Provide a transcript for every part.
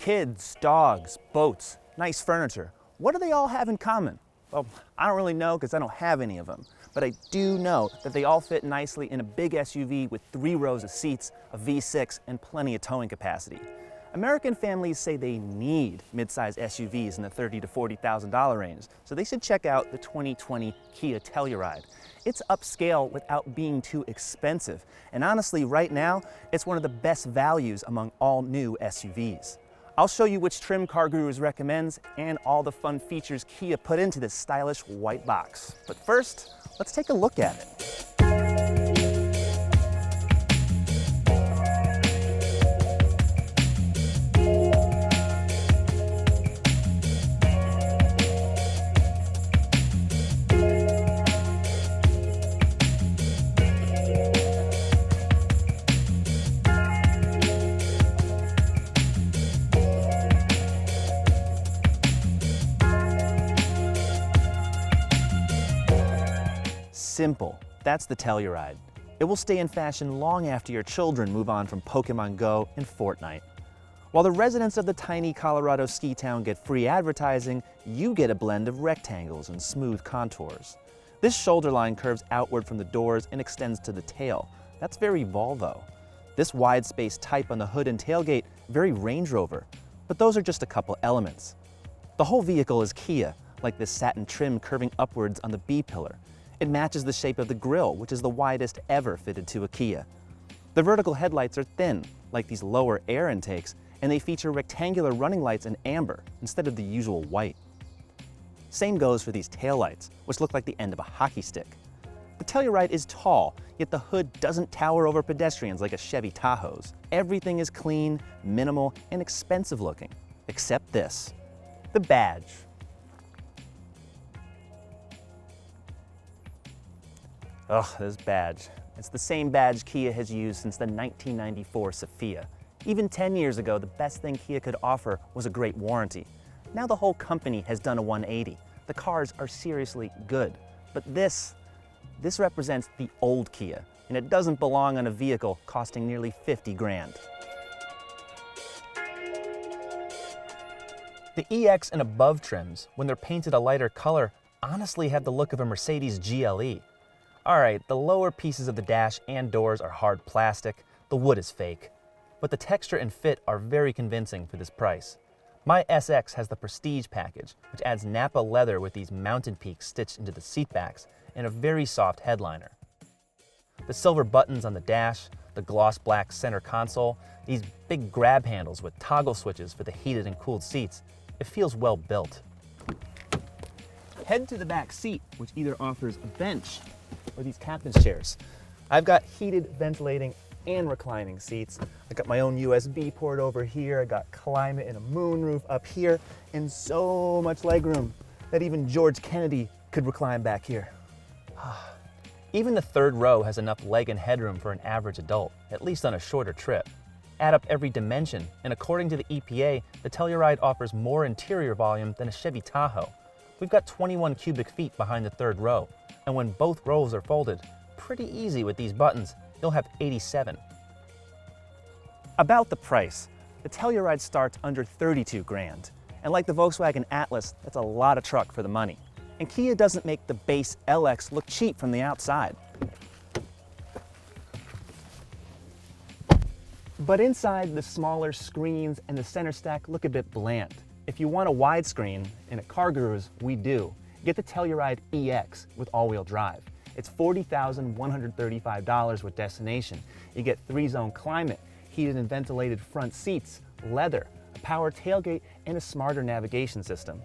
Kids, dogs, boats, nice furniture. What do they all have in common? Well, I don't really know because I don't have any of them, but I do know that they all fit nicely in a big SUV with 3 rows of seats, a V6, and plenty of towing capacity. American families say they need mid-size SUVs in the $30,000 to $40,000 range, so they should check out the 2020 Kia Telluride. It's upscale without being too expensive, and honestly, right now, it's one of the best values among all new SUVs. I'll show you which trim Car Gurus recommends and all the fun features Kia put into this stylish white box. But first, let's take a look at it. Simple. That's the Telluride. It will stay in fashion long after your children move on from Pokemon Go and Fortnite. While the residents of the tiny Colorado ski town get free advertising, you get a blend of rectangles and smooth contours. This shoulder line curves outward from the doors and extends to the tail. That's very Volvo. This wide space type on the hood and tailgate, very Range Rover. But those are just a couple elements. The whole vehicle is Kia, like this satin trim curving upwards on the B-pillar. It matches the shape of the grille, which is the widest ever fitted to a Kia. The vertical headlights are thin, like these lower air intakes, and they feature rectangular running lights in amber instead of the usual white. Same goes for these taillights, which look like the end of a hockey stick. The Telluride is tall, yet the hood doesn't tower over pedestrians like a Chevy Tahoe's. Everything is clean, minimal, and expensive looking, except this, the badge. Ugh, this badge. It's the same badge Kia has used since the 1994 Sophia. Even 10 years ago, the best thing Kia could offer was a great warranty. Now the whole company has done a 180. The cars are seriously good. But this represents the old Kia, and it doesn't belong on a vehicle costing nearly 50 grand. The EX and above trims, when they're painted a lighter color, honestly have the look of a Mercedes GLE. Alright, the lower pieces of the dash and doors are hard plastic, the wood is fake. But the texture and fit are very convincing for this price. My SX has the Prestige package, which adds Napa leather with these mountain peaks stitched into the seat backs and a very soft headliner. The silver buttons on the dash, the gloss black center console, these big grab handles with toggle switches for the heated and cooled seats, it feels well built. Head to the back seat, which either offers a bench or these captain's chairs. I've got heated, ventilating, and reclining seats. I got my own USB port over here. I got climate and a moonroof up here, and so much legroom that even George Kennedy could recline back here. Even the third row has enough leg and headroom for an average adult, at least on a shorter trip. Add up every dimension, and according to the EPA, the Telluride offers more interior volume than a Chevy Tahoe. We've got 21 cubic feet behind the third row, and when both rows are folded, pretty easy with these buttons, you'll have 87. About the price, the Telluride starts under 32 grand. And like the Volkswagen Atlas, that's a lot of truck for the money. And Kia doesn't make the base LX look cheap from the outside. But inside, the smaller screens and the center stack look a bit bland. If you want a widescreen, and at Car Gurus, we do, get the Telluride EX with all-wheel drive. It's $40,135 with destination. You get 3-zone climate, heated and ventilated front seats, leather, a power tailgate, and a smarter navigation system.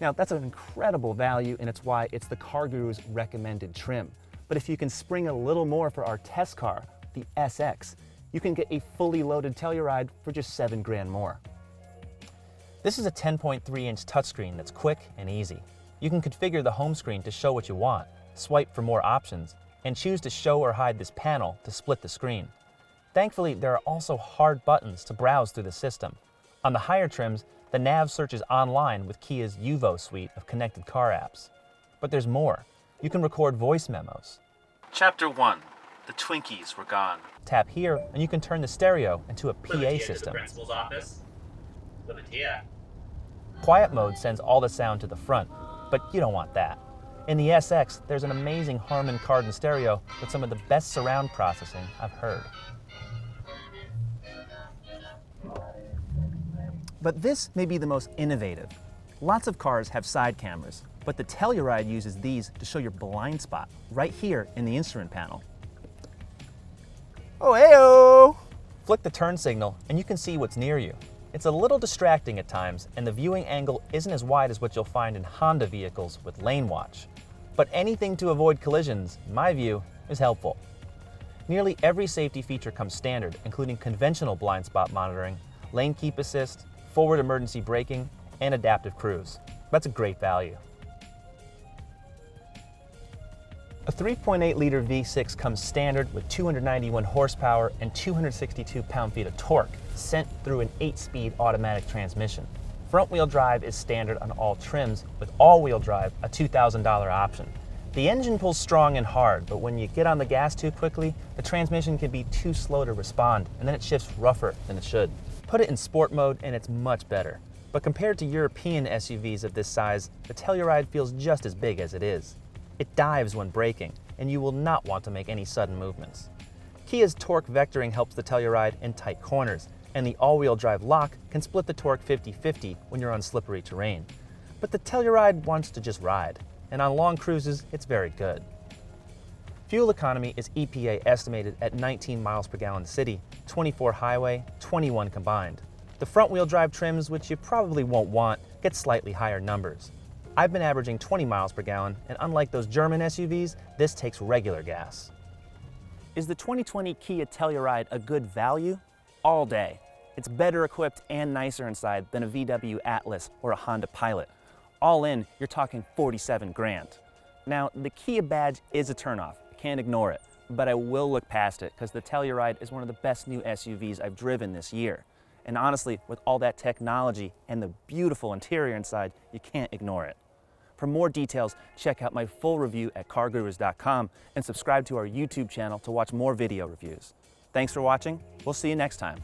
Now, that's an incredible value, and it's why it's the Car Gurus recommended trim. But if you can spring a little more for our test car, the SX, you can get a fully loaded Telluride for just 7 grand more. This is a 10.3-inch touchscreen that's quick and easy. You can configure the home screen to show what you want, swipe for more options, and choose to show or hide this panel to split the screen. Thankfully, there are also hard buttons to browse through the system. On the higher trims, the nav searches online with Kia's Uvo suite of connected car apps. But there's more. You can record voice memos. Chapter 1. The Twinkies were gone. Tap here and you can turn the stereo into a PA system. The principal's office. Quiet mode sends all the sound to the front, but you don't want that. In the SX, there's an amazing Harman Kardon stereo with some of the best surround processing I've heard. But this may be the most innovative. Lots of cars have side cameras, but the Telluride uses these to show your blind spot right here in the instrument panel. Oh, hey-oh! Flick the turn signal and you can see what's near you. It's a little distracting at times, and the viewing angle isn't as wide as what you'll find in Honda vehicles with lane watch. But anything to avoid collisions, in my view, is helpful. Nearly every safety feature comes standard, including conventional blind spot monitoring, lane keep assist, forward emergency braking, and adaptive cruise. That's a great value. A 3.8-liter V6 comes standard with 291 horsepower and 262 pound-feet of torque, sent through an 8-speed automatic transmission. Front-wheel drive is standard on all trims, with all-wheel drive a $2,000 option. The engine pulls strong and hard, but when you get on the gas too quickly, the transmission can be too slow to respond, and then it shifts rougher than it should. Put it in sport mode and it's much better. But compared to European SUVs of this size, the Telluride feels just as big as it is. It dives when braking, and you will not want to make any sudden movements. Kia's torque vectoring helps the Telluride in tight corners, and the all-wheel drive lock can split the torque 50-50 when you're on slippery terrain. But the Telluride wants to just ride, and on long cruises, it's very good. Fuel economy is EPA estimated at 19 miles per gallon city, 24 highway, 21 combined. The front-wheel drive trims, which you probably won't want, get slightly higher numbers. I've been averaging 20 miles per gallon, and unlike those German SUVs, this takes regular gas. Is the 2020 Kia Telluride a good value? All day. It's better equipped and nicer inside than a VW Atlas or a Honda Pilot. All in, you're talking 47 grand. Now, the Kia badge is a turnoff. Can't ignore it, but I will look past it because the Telluride is one of the best new SUVs I've driven this year. And honestly, with all that technology and the beautiful interior inside, you can't ignore it. For more details, check out my full review at cargurus.com and subscribe to our YouTube channel to watch more video reviews. Thanks for watching. We'll see you next time.